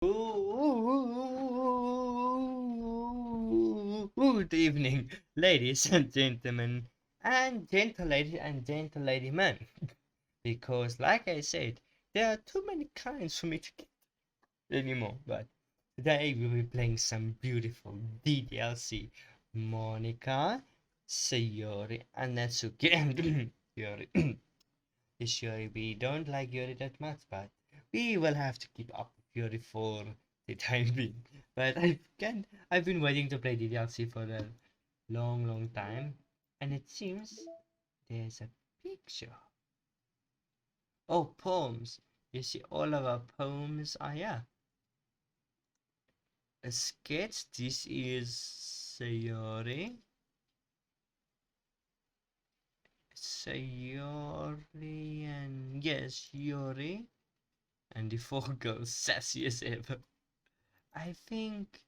Good evening, ladies and gentlemen, and gentle ladies and gentle lady men. Because, like I said, there are too many kinds for me to get anymore. But today we'll be playing some beautiful Ddlc. Monica, Sayori, and Natsuki. Yori. Yuri, we don't like Yuri that much, but we will have to keep up with Yuri for the time being. But I've been waiting to play DDLC for a long time, and it seems there's a picture. Oh, poems. You see, all of our poems are here. A sketch. This is Sayori. Sayori and yes, Yuri. And the four girls sassy as ever. I think,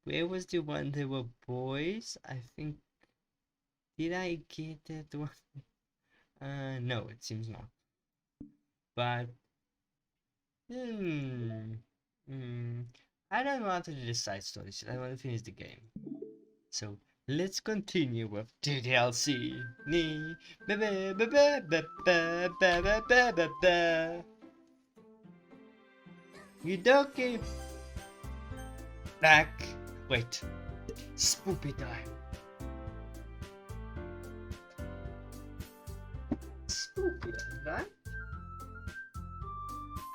where was the one they were boys? I think, did I get that one? No, it seems not. But, I don't want to do the side stories. I want to finish the game. So, let's continue with DDLC. Ddlc. Back. Wait. Spoopy time. Spoopy, right?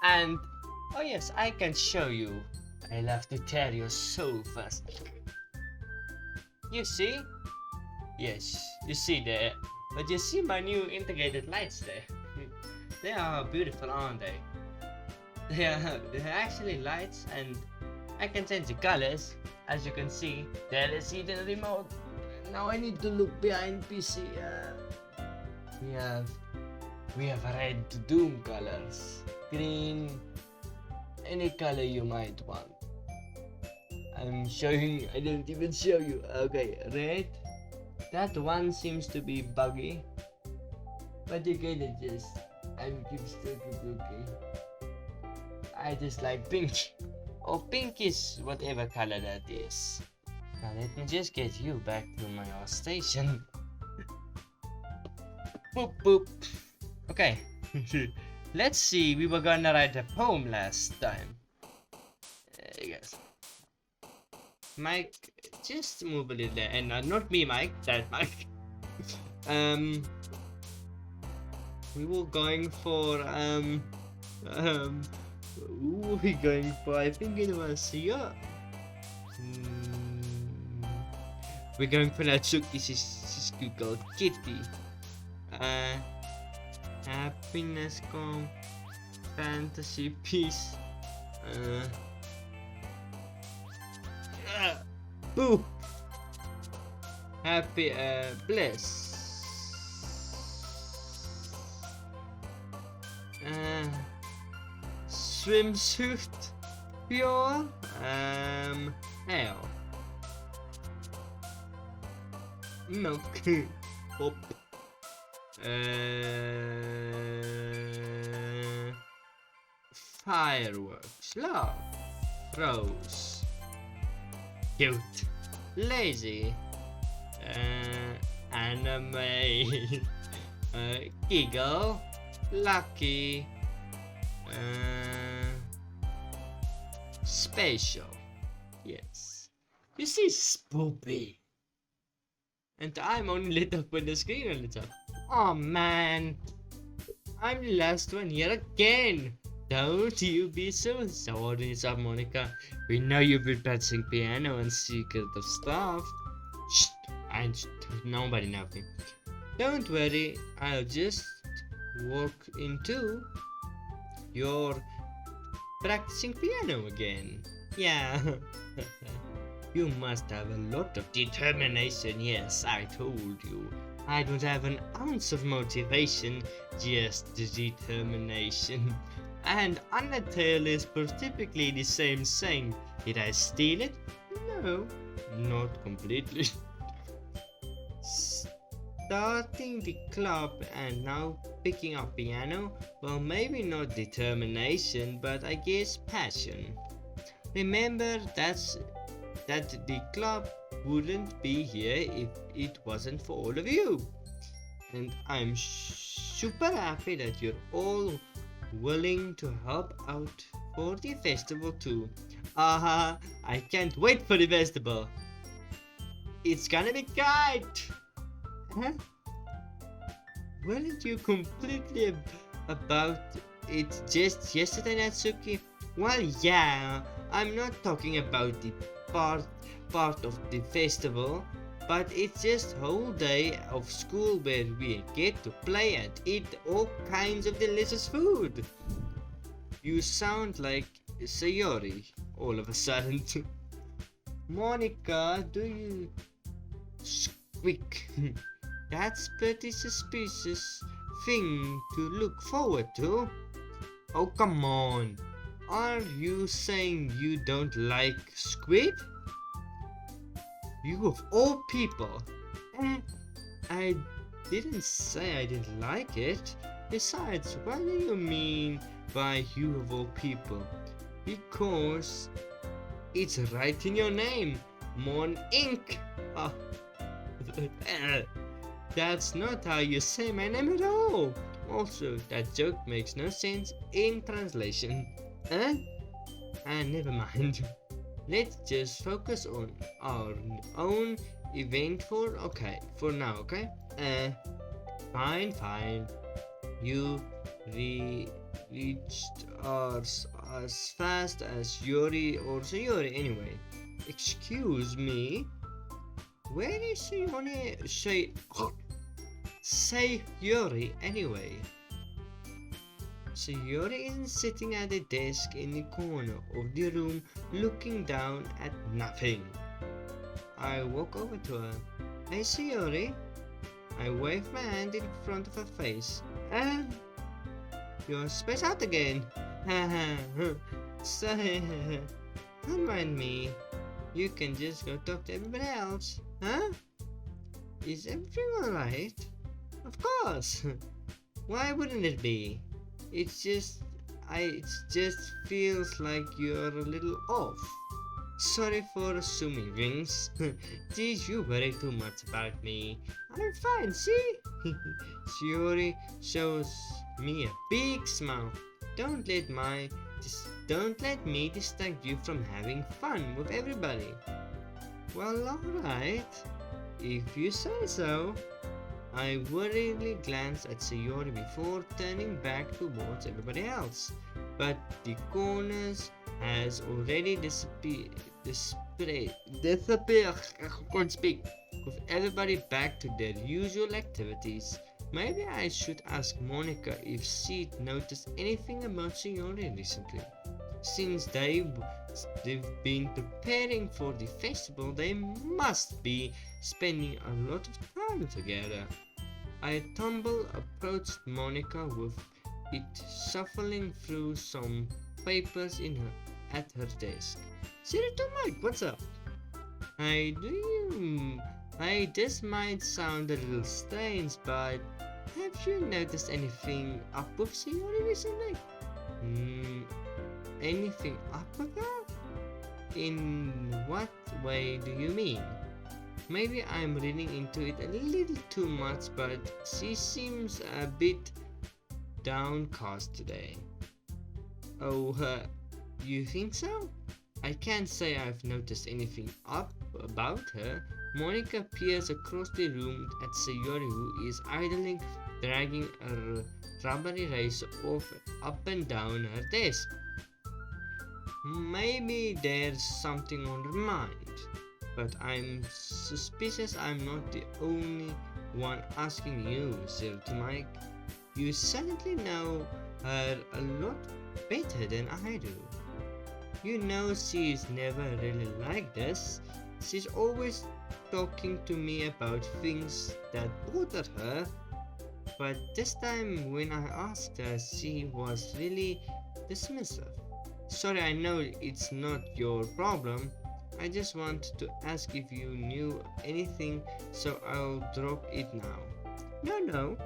And oh yes, I can show you. I love to tell you so fast. You see? Yes, you see there. But you see my new integrated lights there. They are beautiful, aren't they? They're actually lights, and I can change the colors. As you can see, there is the remote. Now I need to look behind PC. We have red doom colors, green, any color you might want. I'm showing. I don't even show you. Okay, red. That one seems to be buggy, but you can adjust. I'm keep still okay. I just like pink. Oh, pink is whatever color that is. Now let me just get you back to my station. Boop boop. Okay. Let's see. We were gonna write a poem last time. Yes. Mike, just move a little there, and not me, Mike. That Mike. We were going for who were we going for? I think it was yeah. We're going for Natsuki. She's called Kitty. Happiness, calm, fantasy, peace. Boo. Happy, bliss. Swimsuit, pure, hell, milk, pop, fireworks, love, rose, cute, lazy, anime, giggle, lucky, spatial. Yes. You see, spoopy. And I'm only lit up when the screen on lit up. Oh man. I'm the last one here again. Don't you be so sorry, Monica. We know you've been practicing piano and secret of stuff. Shh. And nobody knows me. Don't worry. I'll just walk into your practicing piano again. Yeah. You must have a lot of determination. Yes, I told you. I don't have an ounce of motivation, just determination. And Undertale is typically the same saying. Did I steal it? No, not completely. Starting the club and now picking up piano, well, maybe not determination, but I guess passion. Remember that the club wouldn't be here if it wasn't for all of you. And I'm super happy that you're all willing to help out for the festival too. Aha, I can't wait for the festival. It's gonna be great. Huh? Weren't you completely about it just yesterday, Natsuki? Well, yeah, I'm not talking about the part of the festival, but it's just whole day of school where we get to play and eat all kinds of delicious food. You sound like Sayori all of a sudden. Monica, do you squeak? That's pretty suspicious thing to look forward to. Oh, come on. Are you saying you don't like squid? You of all people. I didn't say I didn't like it. Besides, what do you mean by you of all people? Because it's right in your name. Mon Inc. Ah. That's not how you say my name at all. Also, that joke makes no sense in translation. Huh? Never mind. Let's just focus on our own event for now, okay? Fine. You reached us as fast as Yuri or Sayori anyway. Excuse me? Where is Sayori anyway? Sayori isn't sitting at a desk in the corner of the room looking down at nothing. I walk over to her. Hey Sayori. I wave my hand in front of her face. You're spaced out again. Don't mind me. You can just go talk to everybody else. Huh? Is everything alright? Of course. Why wouldn't it be? It just feels like you're a little off. Sorry for assuming things. Geez, you worry too much about me. I'm fine, see? Shiori shows me a big smile. Don't let me distract you from having fun with everybody. Well, alright. If you say so. I worriedly glanced at Sayori before turning back towards everybody else, but the corners has already disappeared. I can't speak. With everybody back to their usual activities. Maybe I should ask Monica if she'd noticed anything about Sayori recently. Since they've been preparing for the festival, they must be spending a lot of time together. I approached Monica with it shuffling through some papers at her desk. ZeroTwoMike, what's up? This might sound a little strange, but have you noticed anything up with Sayori recently? Anything up with her? In what way do you mean? Maybe I'm reading into it a little too much, but she seems a bit downcast today. Oh, you think so? I can't say I've noticed anything up about her. Monica peers across the room at Sayori, who is idly dragging a rubber eraser up and down her desk. Maybe there's something on her mind, but I'm suspicious I'm not the only one asking you, ZeroTwoMike. You certainly know her a lot better than I do. You know she's never really like this. She's always talking to me about things that bother her, but this time when I asked her, she was really dismissive. Sorry, I know it's not your problem. I just want to ask if you knew anything, so I'll drop it now. No,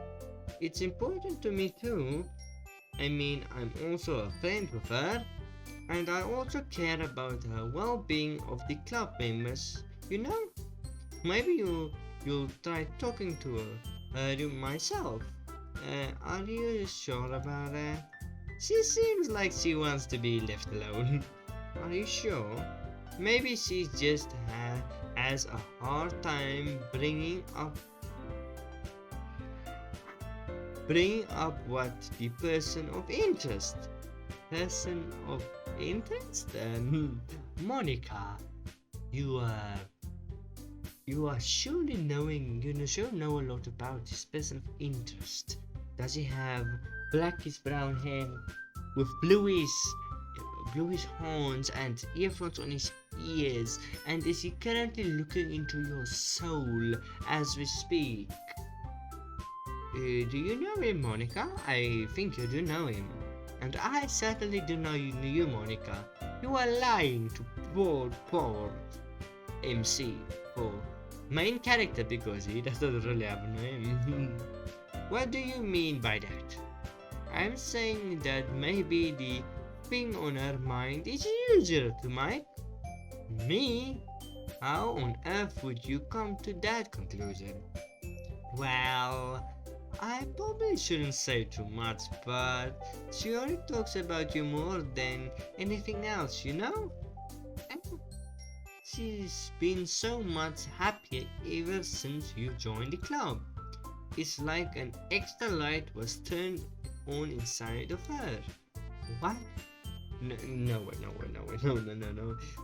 it's important to me too. I mean, I'm also a friend with her. And I also care about the well-being of the club members. You know, maybe you'll try talking to her myself. Are you sure about that? She seems like she wants to be left alone. Are you sure? Maybe she just has a hard time bringing up what the person of interest. Person of interest? Monica, you are surely sure know a lot about this person of interest. Does he have blackish brown hair with bluish horns and earphones on his ears? And is he currently looking into your soul as we speak? Do you know him, Monica? I think you do know him. And I certainly do know you, Monica. You are lying to poor MC for main character because he doesn't really have a name. What do you mean by that? I'm saying that maybe the thing on her mind is you, ZeroTwoMike. Me? How on earth would you come to that conclusion? Well, I probably shouldn't say too much, but she already talks about you more than anything else, you know? And she's been so much happier ever since you joined the club. It's like an extra light was turned on inside of her. What? No.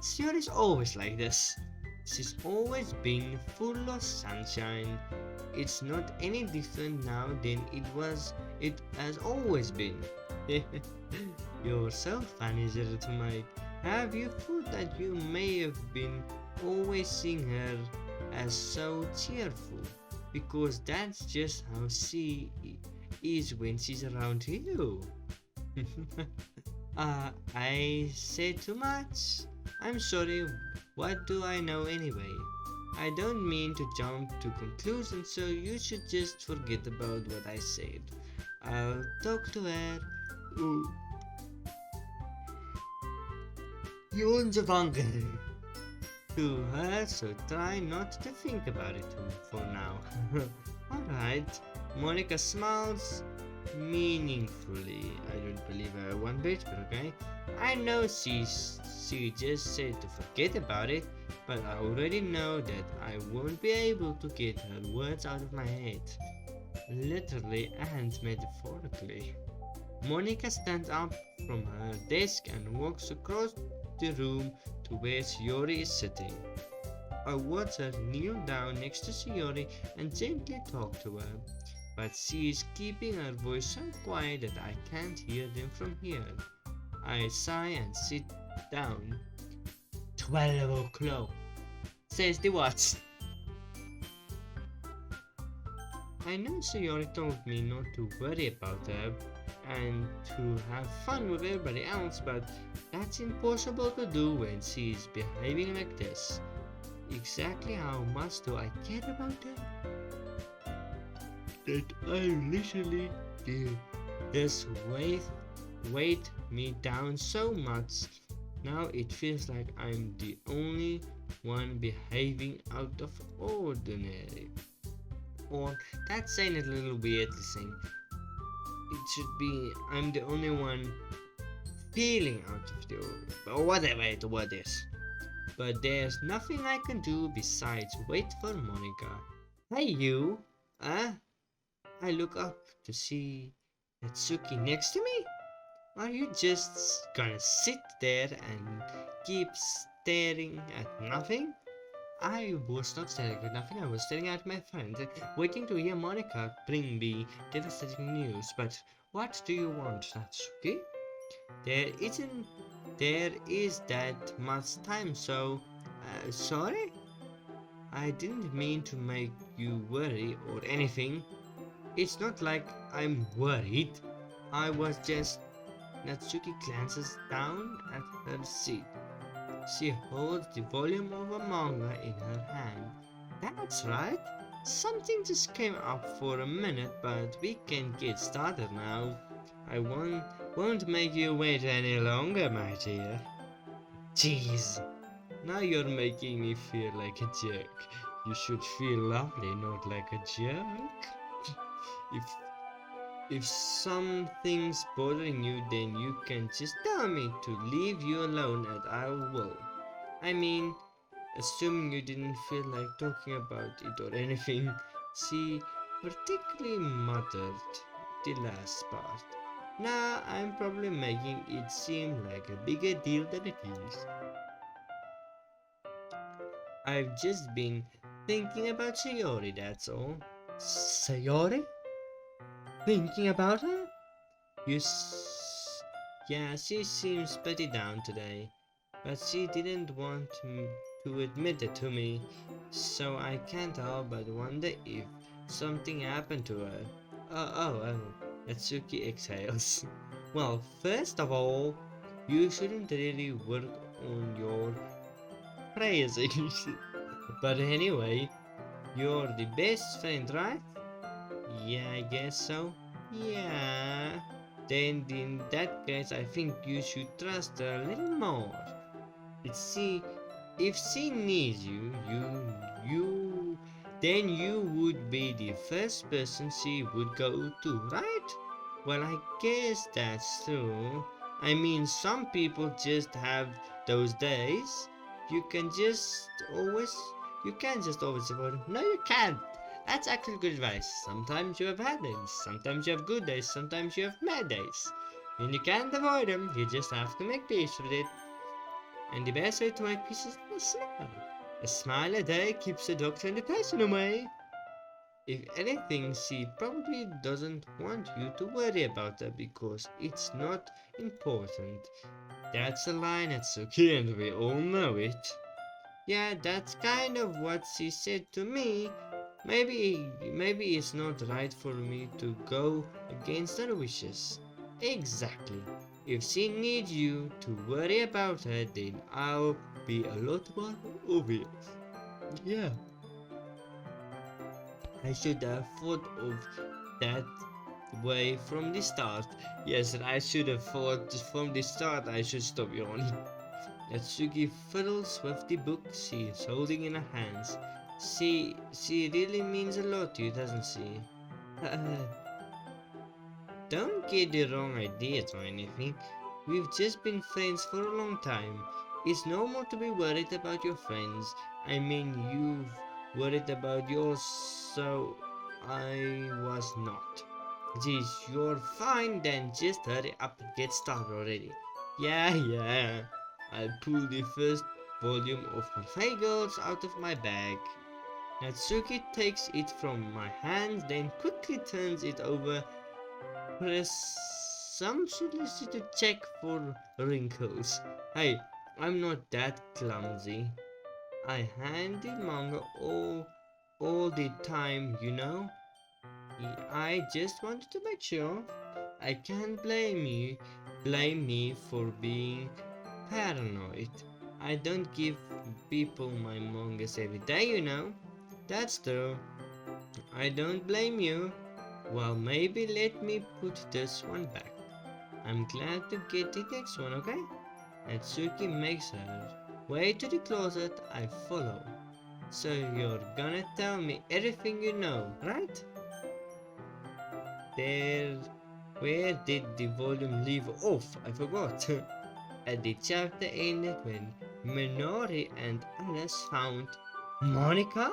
She is always like this. She's always been full of sunshine. It's not any different now than it has always been. You're so funny, ZeroTwoMike. Have you thought that you may have been always seeing her as so cheerful? Because that's just how she is when she's around you. I said too much. I'm sorry, what do I know anyway? I don't mean to jump to conclusions, so you should just forget about what I said. I'll talk to her. To her, so try not to think about it for now. Alright. Monica smiles meaningfully. I don't believe her one bit, but okay. I know she just said to forget about it, but I already know that I won't be able to get her words out of my head. Literally and metaphorically. Monica stands up from her desk and walks across the room to where Shiori is sitting. I watch her kneel down next to Shiori and gently talk to her, but she is keeping her voice so quiet that I can't hear them from here. I sigh and sit down. 12 o'clock, says the watch. I know Shiori told me not to worry about her and to have fun with everybody else, but that's impossible to do when she is behaving like this. Exactly how much do I care about her? That I literally do. This weight me down so much. Now it feels like I'm the only one behaving out of ordinary. Or that's saying it a little weirdly saying. It should be I'm the only one feeling out of the ordinary. Or whatever the word is. But there's nothing I can do besides wait for Monica. Hey you! I look up to see Natsuki next to me? Are you just gonna sit there and keep staring at nothing? I was not staring at nothing, I was staring at my friend, waiting to hear Monica bring me devastating news. But what do you want, Natsuki? There is that much time, so... sorry? I didn't mean to make you worry or anything. It's not like I'm worried. I was just... Natsuki glances down at her seat. She holds the volume of a manga in her hand. That's right. Something just came up for a minute, but we can get started now. I want Won't make you wait any longer, my dear. Jeez, now you're making me feel like a jerk. You should feel lovely, not like a jerk. if if something's bothering you, then you can just tell me to leave you alone and I will. I mean, assuming you didn't feel like talking about it or anything. She particularly muttered the last part. Now I'm probably making it seem like a bigger deal than it is. I've just been thinking about Sayori, that's all. Sayori? Thinking about her? Yeah, she seems pretty down today, but she didn't want to admit it to me, so I can't help but wonder if something happened to her. Oh, Natsuki exhales. Well, first of all, you shouldn't really work on your phrasing. But anyway, you're the best friend, right? Yeah, I guess so. Yeah. Then in that case, I think you should trust her a little more. See, if she needs then you would be the first person she would go to, right? Well, I guess that's true. I mean, some people just have those days. You can just always, you can't just always avoid them. No, you can't. That's actually good advice. Sometimes you have bad days, sometimes you have good days, sometimes you have bad days. And you can't avoid them, you just have to make peace with it. And the best way to make peace is a smile. A smile a day keeps the doctor and the patient away. If anything, she probably doesn't want you to worry about her because it's not important. That's a line, Natsuki, and we all know it. Yeah, that's kind of what she said to me. Maybe it's not right for me to go against her wishes. Exactly. If she needs you to worry about her, then I'll be a lot more obvious. Yeah. I should have thought of that way from the start. Yes, I should have thought from the start I should stop yawning. Natsuki fiddles with the book she is holding in her hands. She really means a lot to you, doesn't she? Don't get the wrong ideas or anything. We've just been friends for a long time. It's normal to be worried about your friends. I mean, you've worried about yours, so I was not. Geez, you're fine then, just hurry up and get started already. Yeah. I pull the first volume of Girls out of my bag. Natsuki takes it from my hands, then quickly turns it over presumptuously to check for wrinkles. Hey, I'm not that clumsy. I hand the manga all the time, you know. I just wanted to make sure. I can't blame me for being paranoid. I don't give people my mangas every day, you know. That's true. I don't blame you. Well, maybe let me put this one back. I'm glad to get the next one, okay? Natsuki makes her way to the closet. I follow. So you're gonna tell me everything you know, right? Where did the volume leave off? I forgot. At the chapter ended when Minori and Alice found Monica?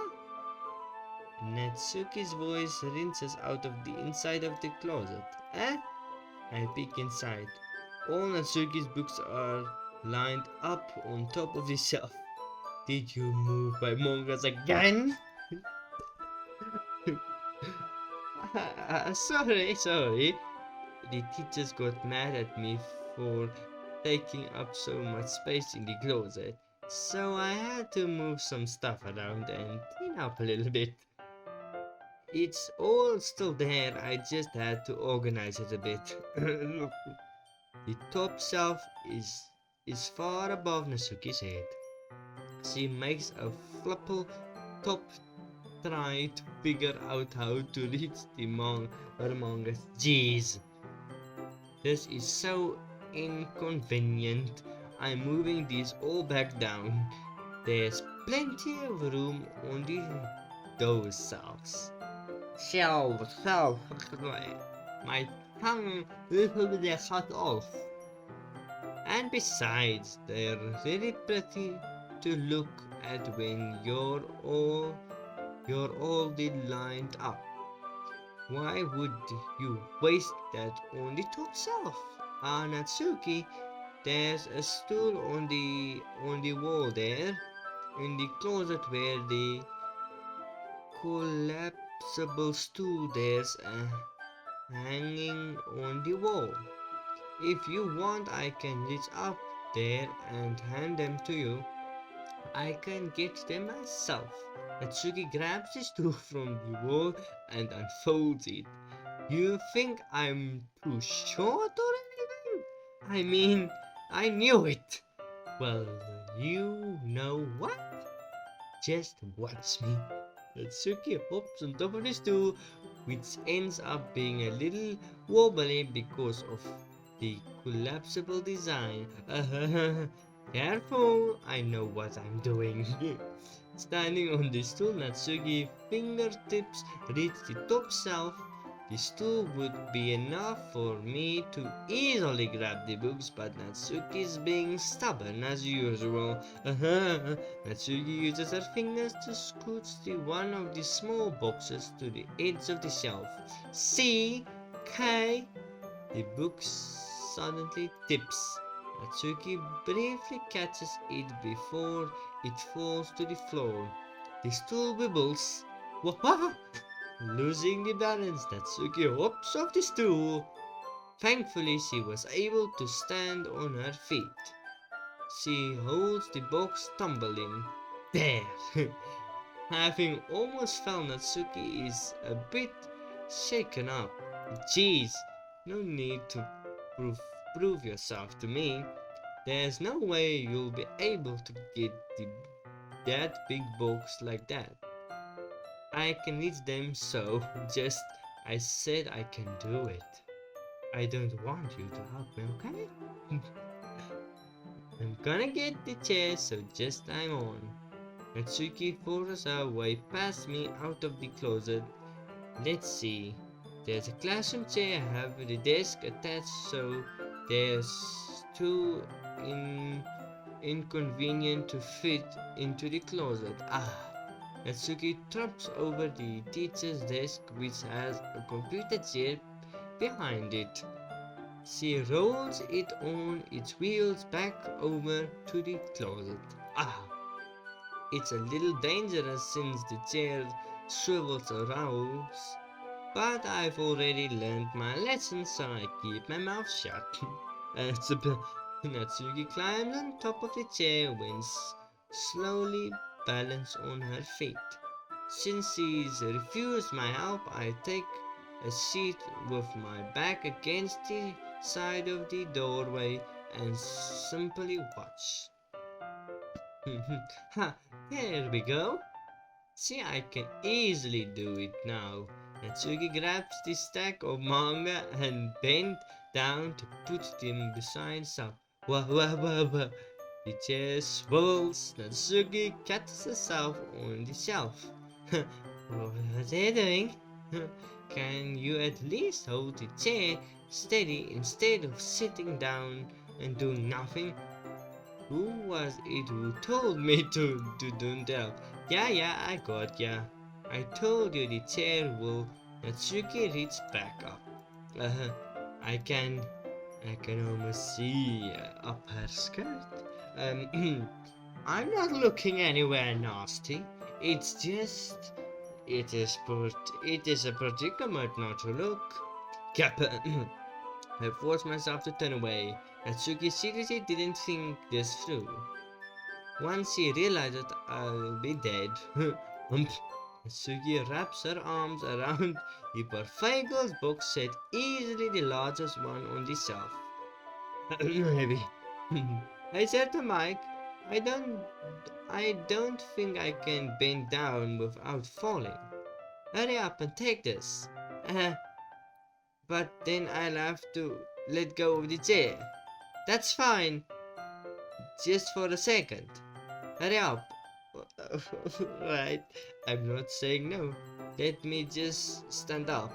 Natsuki's voice rinses out of the inside of the closet. Eh? I peek inside. All Natsuki's books are lined up on top of the shelf. Did you move my mangas again? Sorry. The teachers got mad at me for taking up so much space in the closet. So I had to move some stuff around and clean up a little bit. It's all still there, I just had to organize it a bit. Look, the top shelf is far above Natsuki's head. She makes a flipple top try to figure out how to reach her mangas. Jeez. This is so inconvenient. I'm moving these all back down. There's plenty of room on those shelves. Shelves. My tongue will be cut off. And besides, they're really pretty to look at when you're all lined up. Why would you waste that on the top shelf? Natsuki, there's a stool on the wall there, in the closet where the collapsible stool there's hanging on the wall. If you want, I can reach up there and hand them to you. I can get them myself. Natsuki grabs the stool from the wall and unfolds it. You think I'm too short or anything? I mean, I knew it. Well, you know what? Just watch me. Natsuki hops on top of the stool, which ends up being a little wobbly because of the collapsible design. Careful, I know what I'm doing. Standing on the stool, Natsuki fingertips reach the top shelf. The stool would be enough for me to easily grab the books, but Natsuki's being stubborn as usual. Natsuki uses her fingers to scooch one of the small boxes to the edge of the shelf. C, K. The book suddenly tips. Natsuki briefly catches it before it falls to the floor. The stool wobbles. Wah! Losing the balance, Natsuki hops off the stool. Thankfully, she was able to stand on her feet. She holds the box tumbling. There! Having almost fell, Natsuki is a bit shaken up. Jeez, no need to prove yourself to me. There's no way you'll be able to get that big box like that. I can reach them, so I said I can do it. I don't want you to help me, okay? I'm gonna get the chair, so just hang on. Natsuki forces her way past me out of the closet. Let's see. There's a classroom chair. I have the desk attached, so there's too inconvenient to fit into the closet. Natsuki trips over the teacher's desk, which has a computer chair behind it. She rolls it on its wheels back over to the closet. It's a little dangerous since the chair swivels around, but I've already learned my lesson, so I keep my mouth shut. Natsuki climbs on top of the chair when slowly balanced on her feet. Since she's refused my help, I take a seat with my back against the side of the doorway and simply watch. There we go. See, I can easily do it now. Natsuki grabs the stack of manga and bent down to put them beside herself. Wah. The chair swirls. Natsuki catches herself on the shelf. What are you doing? Can you at least hold the chair steady instead of sitting down and doing nothing? Who was it who told me to don't help? Yeah, I got ya. I told you the chair will. Natsuki reached back up. I can almost see up her skirt. I'm not looking anywhere nasty. It's just, it is a predicament not to look. Kappa. I forced myself to turn away. Natsuki seriously didn't think this through. Once she realized that I'll be dead, Natsuki wraps her arms around the Barfagle's box set, easily the largest one on the shelf. Maybe. Hey, ZeroTwoMike, I don't think I can bend down without falling. Hurry up and take this. But then I'll have to let go of the chair. That's fine. Just for a second. Hurry up. Right. I'm not saying no. Let me just stand up.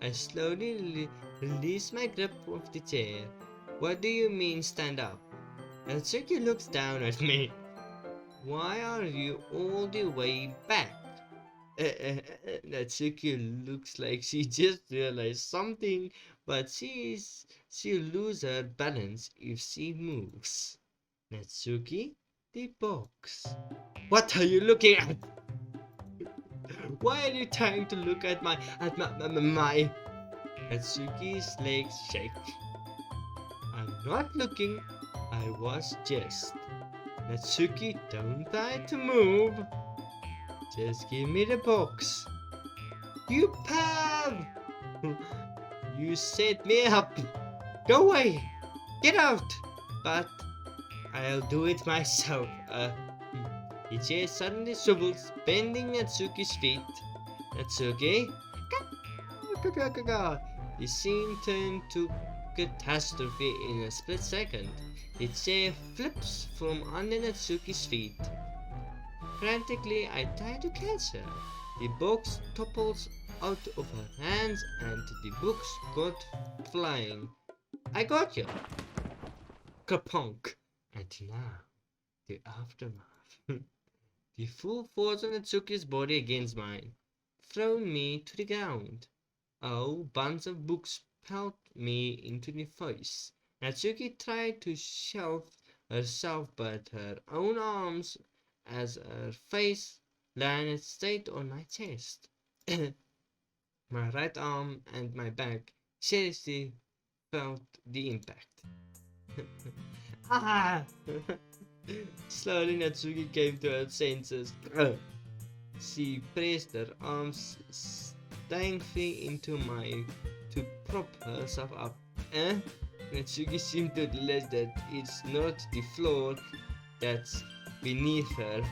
I slowly release my grip of the chair. What do you mean stand up? Natsuki looks down at me. Why are you all the way back? Natsuki looks like she just realized something, but she'll lose her balance if she moves. Natsuki, the box. What are you looking at? Why are you trying to look at my Natsuki's legs shake. I'm not looking. I was just. Natsuki, don't try to move. Just give me the box. You pal! You set me up. Go away. Get out. But I'll do it myself. The chair suddenly swivels, bending Natsuki's feet. Natsuki? The scene turned to catastrophe in a split second. The chair flips from under Natsuki's feet. Frantically, I try to catch her. The box topples out of her hands and the books got flying. I got you! Kapunk! And now, the aftermath. The full force of Natsuki's body against mine, thrown me to the ground. Oh, bunch of books pelt me into the face. Natsuki tried to shelve herself, but her own arms, as her face landed straight on my chest. My right arm and my back seriously felt the impact. Ah! Slowly Natsuki came to her senses. She pressed her arms strangely into mine to prop herself up. Natsuki seemed to realize that it's not the floor that's beneath her.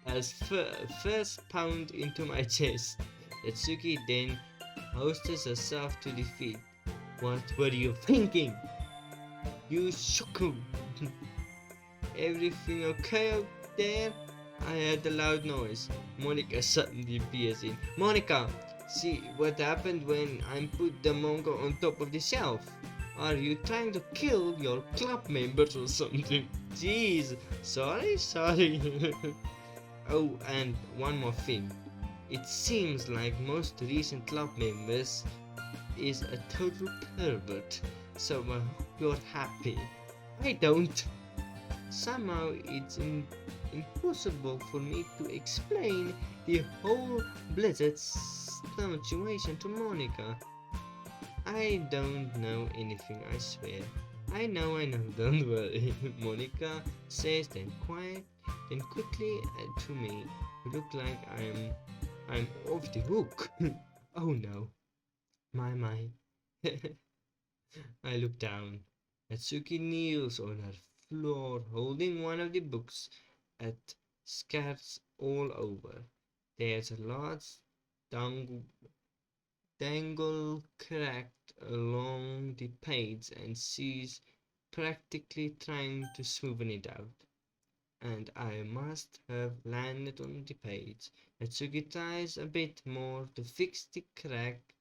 As first pound into my chest, Natsuki then hoisted herself to the feet. What were you thinking? You shuku! Everything okay out there? I heard a loud noise. Monica suddenly appears in. Monica, see what happened when I put the manga on top of the shelf? Are you trying to kill your club members or something? Jeez, sorry. Oh, and one more thing. It seems like most recent club members is a total pervert, so I hope you're happy. I don't. Somehow it's impossible for me to explain the whole Blizzard situation to Monica. I don't know anything, I swear. I know, don't worry. Monica says then quickly to me, look like I'm off the hook. Oh no. My. I look down. Natsuki kneels on her floor, holding one of the books at scars all over. There's a large dangle cracked along the page, and she's practically trying to smoothen it out. And I must have landed on the page. Natsuki tries a bit more to fix the crack,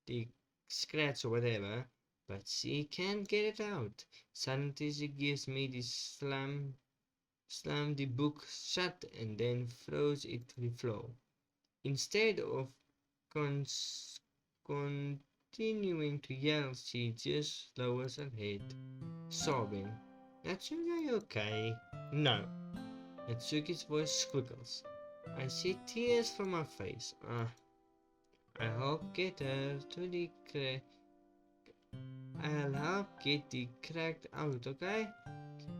the scratch or whatever, but she can't get it out. Suddenly she gives me the slam the book shut and then throws it to the floor. Instead of continuing to yell, she just lowers her head, sobbing. Natsuki, are you okay? No. Natsuki's voice squiggles. I see tears from her face. I'll help get her to the I'll help get the cracked out, okay?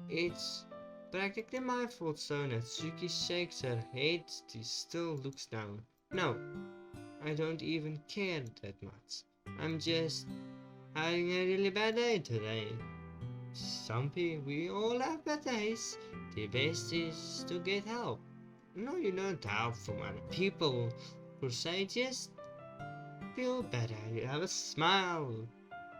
It's practically my fault, so Natsuki shakes her head, she still looks down. No, I don't even care that much. I'm just having a really bad day today. We all have bad days. The best is to get help. No, you don't help from other people per se, just feel better. You have a smile.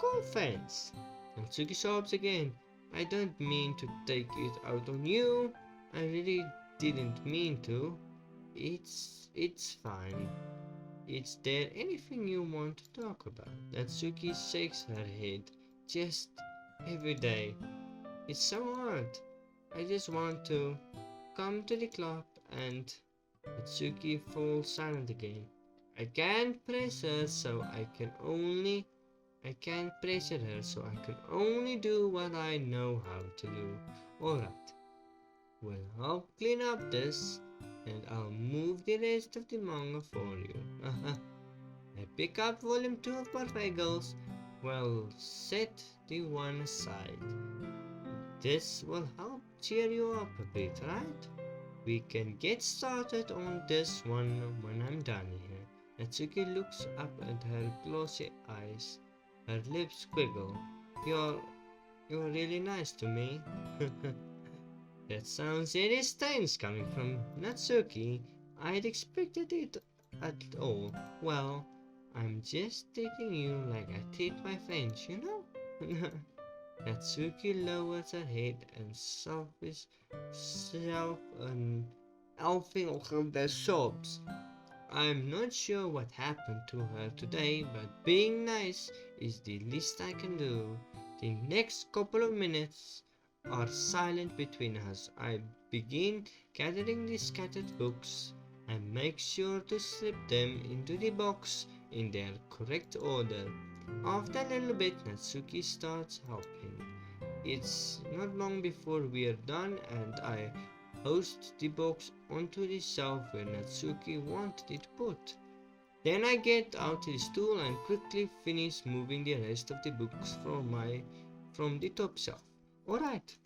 Cool friends. Natsuki sobs again. I don't mean to take it out on you. I really didn't mean to. It's fine. Is there anything you want to talk about? Natsuki shakes her head. Just every day. It's so hard. I just want to come to the club and Natsuki falls silent again. I can't pressure her so I can only do what I know how to do. Alright. Well, I'll clean up this and I'll move the rest of the manga for you. I pick up volume 2 of Perfegals. Well, set the one aside. This will help cheer you up a bit, right? We can get started on this one when I'm done here. Natsuki looks up at her glossy eyes. Her lips squiggle. You're really nice to me. That sounds very strange coming from Natsuki. I'd expected it at all. Well, I'm just treating you like I treat my friends, you know? Natsuki lowers her head and sobs their sobs. I'm not sure what happened to her today, but being nice is the least I can do. The next couple of minutes are silent between us. I begin gathering the scattered books and make sure to slip them into the box in their correct order. After a little bit, Natsuki starts helping. It's not long before we are done and I hoist the box onto the shelf where Natsuki wanted it put. Then I get out the stool and quickly finish moving the rest of the books from the top shelf. Alright,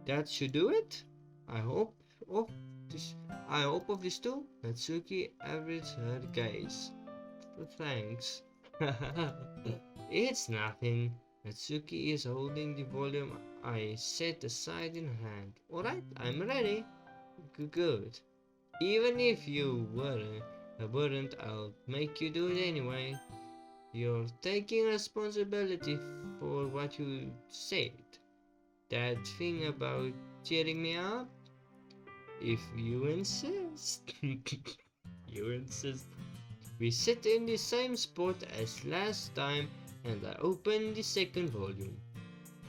that should do it. I hope of the stool. Natsuki averaged her gaze. Thanks. It's nothing. Natsuki is holding the volume I set aside in her hand. Alright, I'm ready. Good. Even if you weren't, I'll make you do it anyway. You're taking responsibility for what you said. That thing about cheering me up? If you insist. You insist. We sit in the same spot as last time and I open the second volume.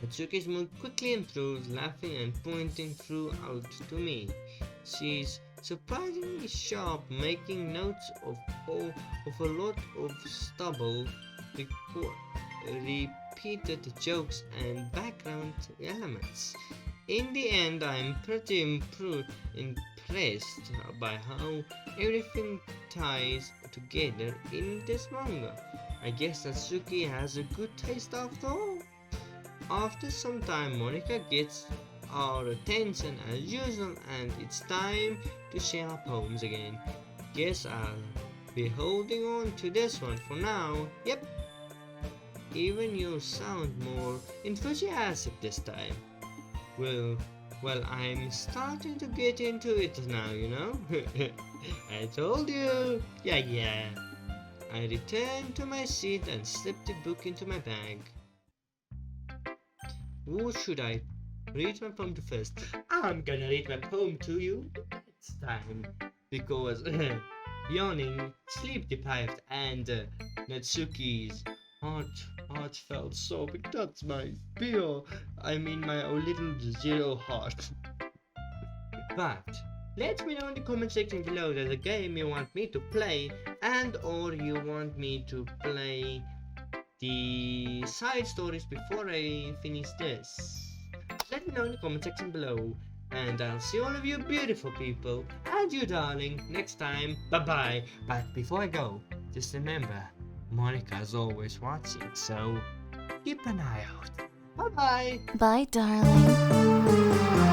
Natsuki's mood quickly improves, laughing and pointing throughout to me. She's surprisingly sharp, making notes of a lot of stubble, repeated jokes and background elements. In the end, I'm pretty impressed by how everything ties together in this manga. I guess Natsuki has a good taste after all. After some time, Monica gets our attention as usual and it's time to share poems again. Guess I'll be holding on to this one for now. Yep. Even you sound more enthusiastic this time. Well, I'm starting to get into it now, you know? I told you! Yeah. I return to my seat and slip the book into my bag. Who should I read my poem to first? I'm gonna read my poem to you next time. Because yawning, sleep deprived, and Natsuki's heartfelt sobbing, that's my pure, my little zero heart. But let me know in the comment section below there's a game you want me to play and or you want me to play the side stories before I finish this. Let me know in the comment section below and I'll see all of you beautiful people and you darling next time. Bye bye. But before I go, just remember Monica's always watching, so keep an eye out. Bye bye. Bye, darling.